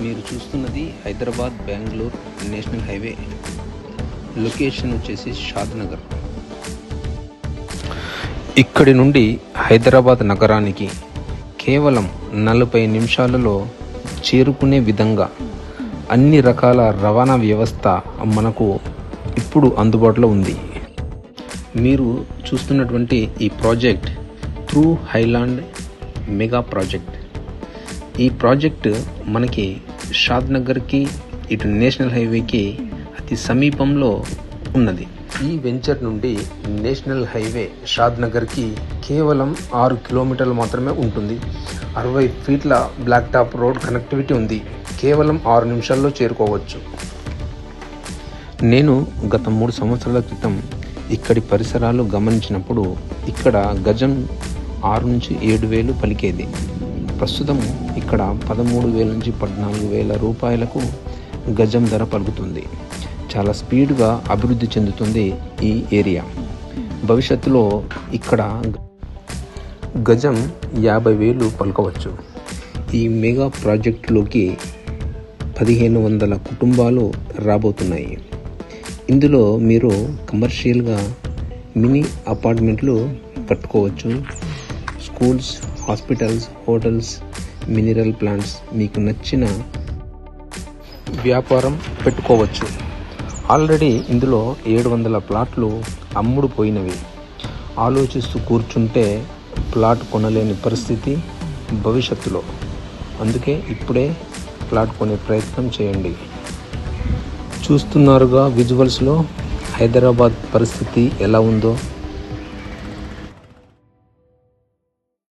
మీరు చూస్తున్నది Hyderabad Bengaluru national highway. Location వచ్చేసి షాద్ నగర్. ఇక్కడి నుండి హైదరాబాద్ నగరానికి కేవలం 40 నిమిషాలలో చేరుకునే విధంగా అన్ని రకాల రవాణా వ్యవస్థ మనకు ఇప్పుడు అందుబాటులో ఉంది. మీరు చూస్తున్నటువంటి ఈ project through Highland mega project. ఈ ప్రాజెక్ట్ మనకి షాద్ నగర్కి ఇటు నేషనల్ హైవేకి అతి సమీపంలో ఉన్నది. ఈ వెంచర్ నుండి నేషనల్ హైవే షాద్ నగర్కి కేవలం 6 కిలోమీటర్లు మాత్రమే ఉంటుంది. 60 ఫీట్ల బ్లాక్ టాప్ రోడ్ కనెక్టివిటీ ఉంది. కేవలం 6 నిమిషాల్లో చేరుకోవచ్చు. నేను గత 3 సంవత్సరాల క్రితం ఇక్కడి పరిసరాలు గమనించినప్పుడు ఇక్కడ గజం 6 నుంచి 7 వేలు పలికేది. ప్రస్తుతం ఇక్కడ 13,000 నుంచి 14,000 రూపాయలకు గజం ధర పలుకుతుంది. చాలా స్పీడ్గా అభివృద్ధి చెందుతుంది ఈ ఏరియా. భవిష్యత్తులో ఇక్కడ గజం 50,000 పలకవచ్చు. ఈ మెగా ప్రాజెక్టులోకి 1,500 కుటుంబాలు రాబోతున్నాయి. ఇందులో మీరు కమర్షియల్గా మినీ అపార్ట్మెంట్లు కట్టుకోవచ్చు. Schools, hospitals, hotels, mineral plants, మీకు నచ్చిన వ్యాపారం పెట్టుకోవచ్చు. ఆల్రెడీ ఇందులో 700 ప్లాట్లు అమ్ముడుపోయినవి. ఆలోచిస్తూ కూర్చుంటే ప్లాట్ కొనలేని పరిస్థితి భవిష్యత్తులో. అందుకే ఇప్పుడే ప్లాట్ కొనే ప్రయత్నం చేయండి. చూస్తున్నారుగా విజువల్స్లో హైదరాబాద్ పరిస్థితి ఎలా ఉందో.